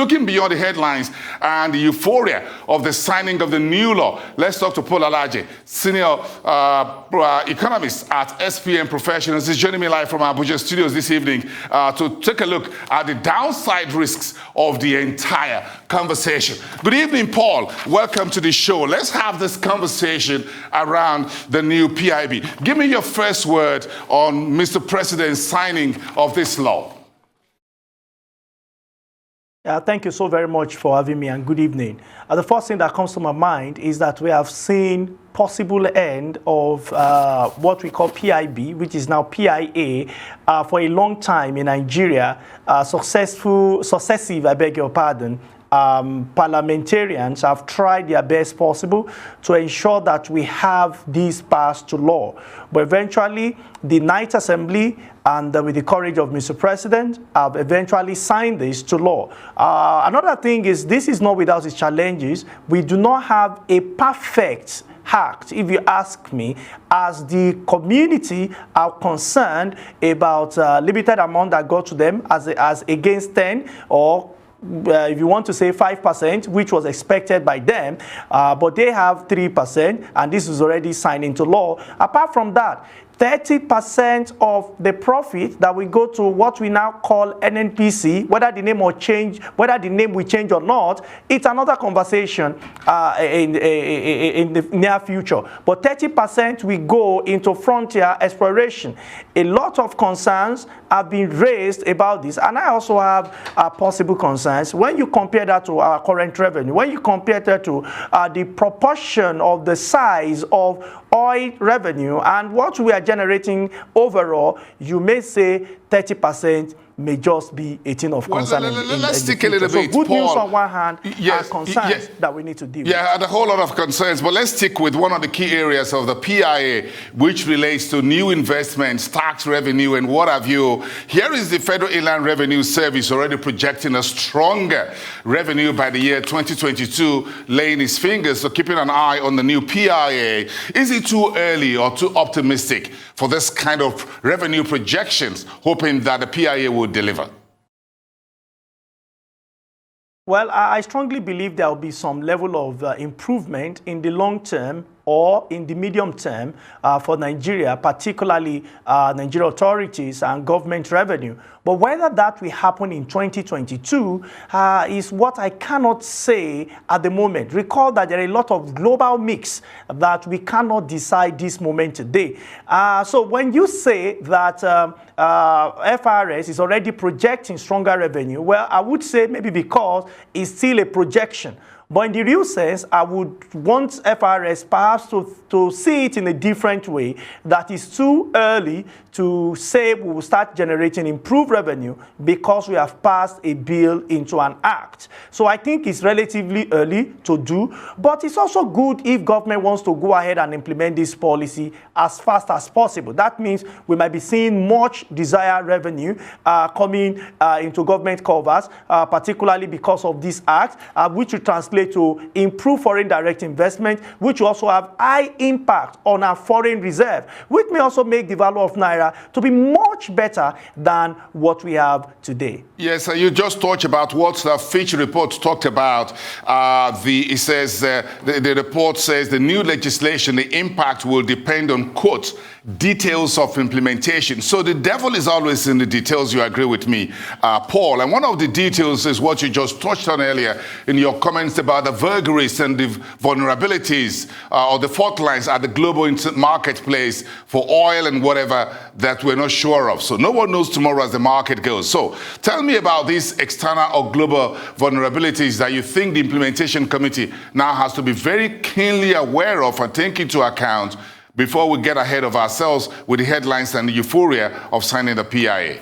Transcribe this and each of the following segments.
looking beyond the headlines and the euphoria of the signing of the new law, let's talk to Paul Alaje, senior economist at SPM Professionals. He's joining me live from Abuja studios this evening to take a look at the downside risks of the entire conversation. Good evening, Paul. Welcome to the show. Let's have this conversation around the new PIB. Give me your first word on Mr. President's signing of this law. Thank you so very much for having me, and good evening. The first thing that comes to my mind is that we have seen possible end of what we call PIB, which is now PIA, for a long time in Nigeria. Successive, I beg your pardon, parliamentarians have tried their best possible to ensure that we have these passed to law. But eventually, the Ninth Assembly, and with the courage of Mr. President, have eventually signed this to law. Another thing is, this is not without its challenges. We do not have a perfect act, if you ask me, as the community are concerned about limited amount that go to them as against 10 or if you want to say 5%, which was expected by them, but they have 3%, and this is already signed into law. Apart from that, 30% of the profit that we go to what we now call NNPC, whether the name will change or not, it's another conversation in the near future. But 30% we go into frontier exploration. A lot of concerns have been raised about this, and I also have possible concerns when you compare that to our current revenue, when you compare that to the proportion of the size of oil revenue and what we are generating overall. You may say 30% may just be a thing of concern. Let's stick a little bit, so good Paul. news on one hand, and concerns that we need to deal with. Yeah, and a whole lot of concerns, but let's stick with one of the key areas of the PIA, which relates to new investments, tax revenue, and what have you. Here is the Federal Inland Revenue Service already projecting a stronger revenue by the year 2022, laying its fingers, so keeping an eye on the new PIA. Is it too early or too optimistic for this kind of revenue projections, hoping that the PIA will deliver? Well, I strongly believe there will be some level of improvement in the long term or in the medium term for Nigeria, particularly Nigeria authorities and government revenue. But whether that will happen in 2022 is what I cannot say at the moment. Recall that there are a lot of global mix that we cannot decide this moment today. So when you say that FRS is already projecting stronger revenue, well, I would say maybe because it's still a projection. But in the real sense, I would want FRS perhaps to see it in a different way, that it's too early to say we will start generating improved revenue because we have passed a bill into an act. So I think it's relatively early to do, but it's also good if government wants to go ahead and implement this policy as fast as possible. That means we might be seeing much desired revenue coming into government covers, particularly because of this act, which will translate to improve foreign direct investment, which will also have high impact on our foreign reserve, which may also make the value of Naira to be much better than what we have today. Yes, you just talked about what the Fitch report talked about. It says, the report says the new legislation, the impact will depend on, quote, details of implementation. So the devil is always in the details. You agree with me, Paul? And one of the details is what you just touched on earlier in your comments about the vagaries and the vulnerabilities or the fault lines at the global marketplace for oil and whatever that we're not sure of. So no one knows tomorrow as the market goes. So tell me about these external or global vulnerabilities that you think the implementation committee now has to be very keenly aware of and take into account before we get ahead of ourselves with the headlines and the euphoria of signing the PIA.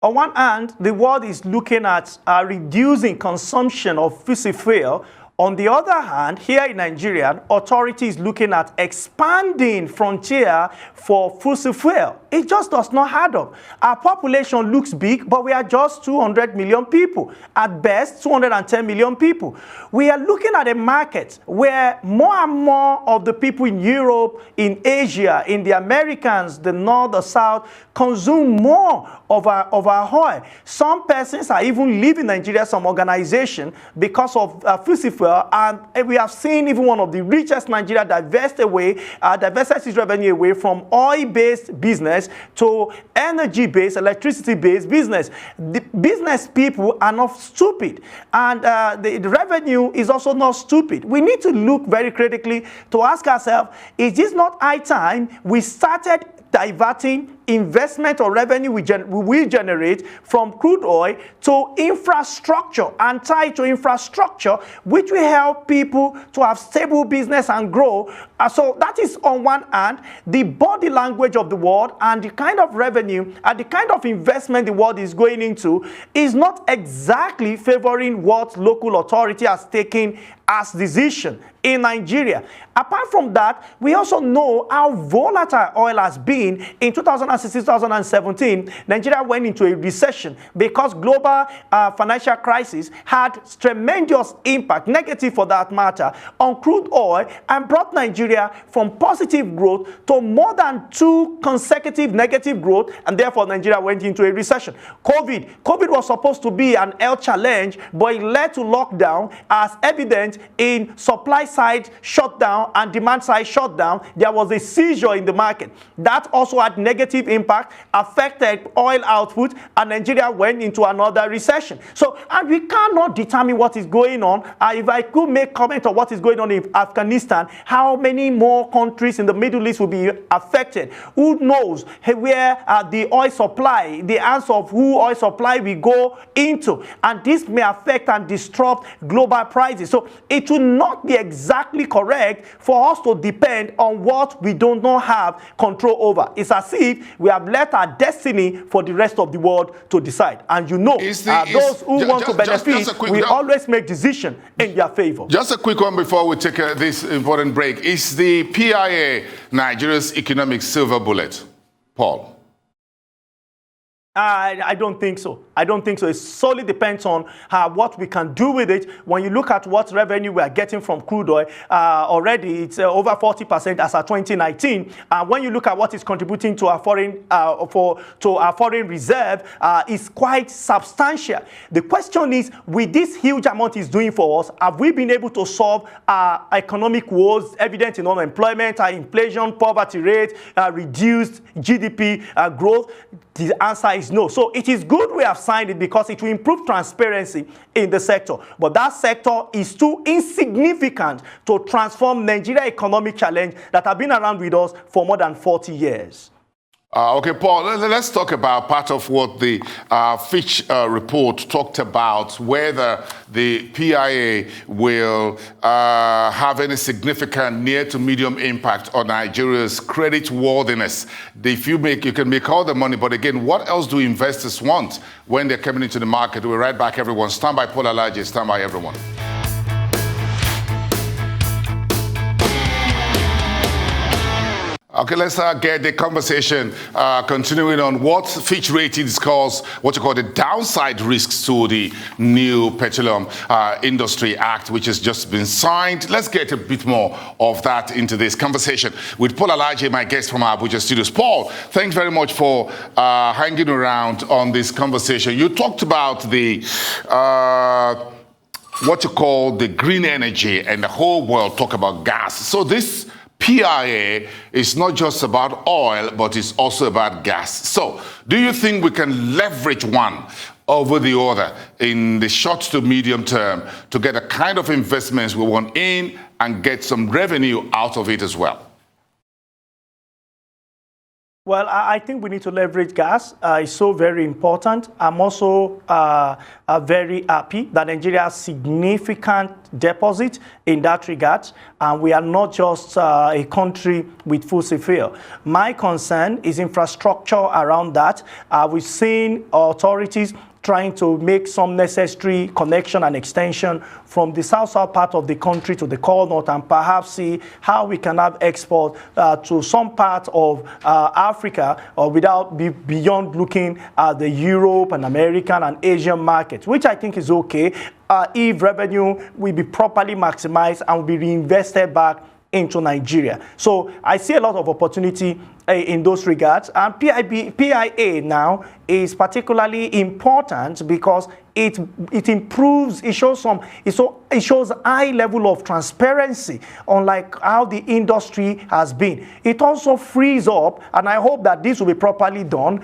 On one hand, the world is looking at reducing consumption of fossil fuel. On the other hand, here in Nigeria, authorities looking at expanding frontier for fossil fuel. It just does not add up. Our population looks big, but we are just 200 million people. At best, 210 million people. We are looking at a market where more and more of the people in Europe, in Asia, in the Americans, the North, the South, consume more of our oil. Some persons are even leaving Nigeria, some organization, because of fossil fuel, and we have seen even one of the richest Nigeria divest its revenue away from oil-based business to energy-based, electricity-based business. The business people are not stupid, and the revenue is also not stupid. We need to look very critically to ask ourselves, is this not high time we started diverting investment or revenue we will generate from crude oil to infrastructure, and tie to infrastructure which will help people to have stable business and grow. So that is on one hand the body language of the world, and the kind of revenue and the kind of investment the world is going into is not exactly favoring what local authority has taken as decision in Nigeria. Apart from that, we also know how volatile oil has been. In 2016-2017, Nigeria went into a recession because global financial crisis had tremendous impact, negative for that matter, on crude oil, and brought Nigeria from positive growth to more than 2 consecutive negative growth, and therefore Nigeria went into a recession. COVID was supposed to be an health challenge, but it led to lockdown, as evident in supply side shutdown and demand side shutdown. There was a seizure in the market. That also had negative impact, affected oil output, and Nigeria went into another recession. So, and we cannot determine what is going on. If I could make comment on what is going on in Afghanistan, how many more countries in the Middle East will be affected? Who knows where the oil supply, the answer of who oil supply will go into, and this may affect and disrupt global prices. So it will not be exactly correct for us to depend on what we do not have control over. It's as if we have left our destiny for the rest of the world to decide. And you know, those who want to benefit will always make decisions in their favor. Just a quick one before we take this important break. Is the PIA Nigeria's economic silver bullet? Paul? I don't think so. I don't think so. It solely depends on what we can do with it. When you look at what revenue we are getting from crude oil, already it's over 40% as of 2019. When you look at what is contributing to our foreign reserve, it's quite substantial. The question is, with this huge amount it's doing for us, have we been able to solve economic woes evident in unemployment, inflation, poverty rate, reduced GDP growth? The answer is no. So it is good we have signed it because it will improve transparency in the sector. But that sector is too insignificant to transform Nigeria economic challenge that have been around with us for more than 40 years. Okay, Paul, let's talk about part of what the Fitch report talked about, whether the PIA will have any significant near to medium impact on Nigeria's credit worthiness. If you can make all the money, but again, what else do investors want when they're coming into the market? We're right back, everyone. Stand by, Paul Alaje. Stand by, everyone. Okay, let's get the conversation continuing on what Fitch ratings calls what you call the downside risks to the new Petroleum Industry Act, which has just been signed. Let's get a bit more of that into this conversation with Paul Alaje, my guest from our Abuja studios. Paul, thanks very much for hanging around on this conversation. You talked about the what you call the green energy, and the whole world talk about gas. So this PIA is not just about oil, but it's also about gas. So, do you think we can leverage one over the other in the short to medium term to get the kind of investments we want in and get some revenue out of it as well? Well, I think we need to leverage gas. It's so very important. I'm also very happy that Nigeria has significant deposit in that regard. And we are not just a country with fossil fuel. My concern is infrastructure around that. We've seen authorities trying to make some necessary connection and extension from the south-south part of the country to the core north, and perhaps see how we can have export to some part of Africa without beyond looking at the Europe and American and Asian markets, which I think is okay if revenue will be properly maximized and will be reinvested back into Nigeria. So I see a lot of opportunity in those regards. And PIA now is particularly important because it improves, it shows high level of transparency, unlike how the industry has been. It also frees up, and I hope that this will be properly done,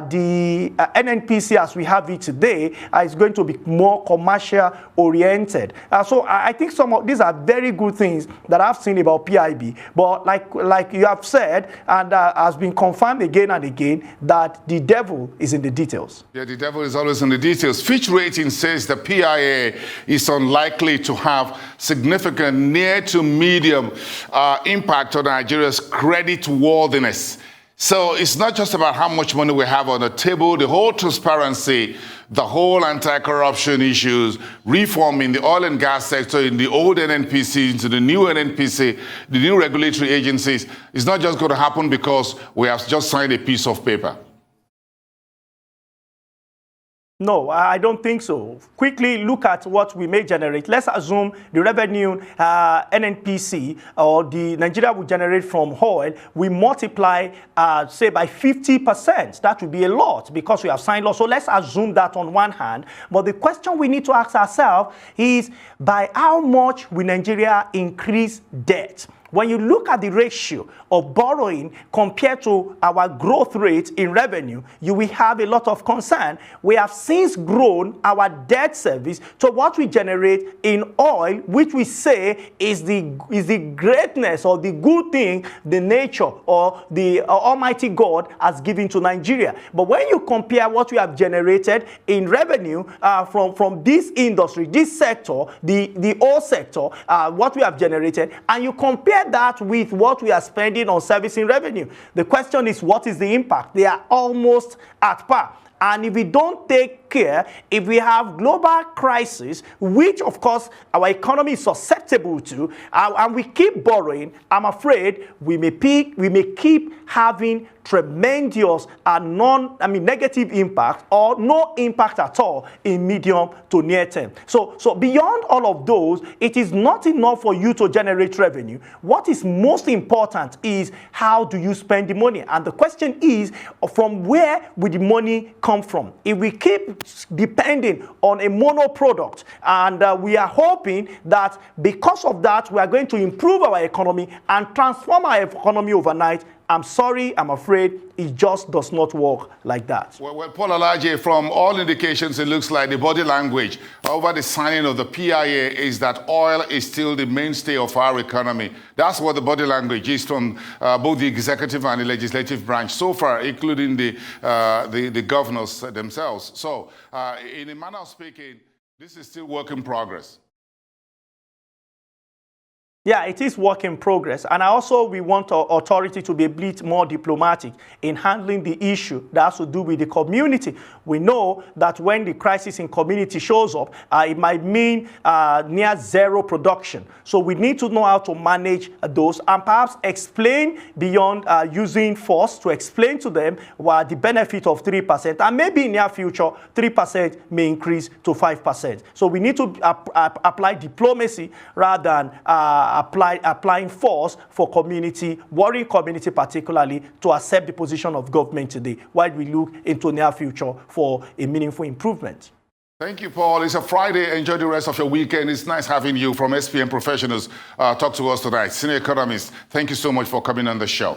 the NNPC as we have it today is going to be more commercial oriented. So I think some of these are very good things that I've seen about PIB. But like you have said, and has been confirmed again and again, that the devil is in the details. Yeah, the devil is always in the details. Fitch rating says the PIA is unlikely to have significant near to medium impact on Nigeria's credit worthiness. So it's not just about how much money we have on the table, the whole transparency, the whole anti-corruption issues, reform in the oil and gas sector, in the old NNPC, into the new NNPC, the new regulatory agencies. It's not just going to happen because we have just signed a piece of paper. No, I don't think so. Quickly look at what we may generate. Let's assume the revenue NNPC or the Nigeria will generate from oil, we multiply, say, by 50%. That would be a lot because we have signed law. So let's assume that on one hand. But the question we need to ask ourselves is, by how much will Nigeria increase debt? When you look at the ratio of borrowing compared to our growth rate in revenue, you will have a lot of concern. We have since grown our debt service to what we generate in oil, which we say is the greatness or the good thing the nature or the Almighty God has given to Nigeria. But when you compare what we have generated in revenue from this industry, this sector, the oil sector, what we have generated, and you compare that with what we are spending on servicing revenue, the question is, what is the impact? They are almost at par. And if we don't take care, if we have global crisis, which of course our economy is susceptible to, and we keep borrowing, I'm afraid we may keep having tremendous and negative impact or no impact at all in medium to near term. So beyond all of those, it is not enough for you to generate revenue. What is most important is, how do you spend the money? And the question is, from where will the money come from? If we keep depending on a mono product, and we are hoping that because of that we are going to improve our economy and transform our economy overnight, I'm sorry, I'm afraid it just does not work like that. Well, Paul Alaje, from all indications, it looks like the body language over the signing of the PIA is that oil is still the mainstay of our economy. That's what the body language is from both the executive and the legislative branch so far, including the governors themselves. So, in a manner of speaking, this is still work in progress. Yeah, it is work in progress. And also we want our authority to be a bit more diplomatic in handling the issue that has to do with the community. We know that when the crisis in community shows up, it might mean near zero production. So we need to know how to manage those and perhaps explain beyond using force, to explain to them what the benefit of 3%. And maybe in the near future, 3% may increase to 5%. So we need to apply diplomacy rather than applying force for community, worrying community particularly, to accept the position of government today, while we look into the near future for a meaningful improvement. Thank you, Paul. It's a Friday. Enjoy the rest of your weekend. It's nice having you from SPM Professionals talk to us tonight. Senior economist, thank you so much for coming on the show.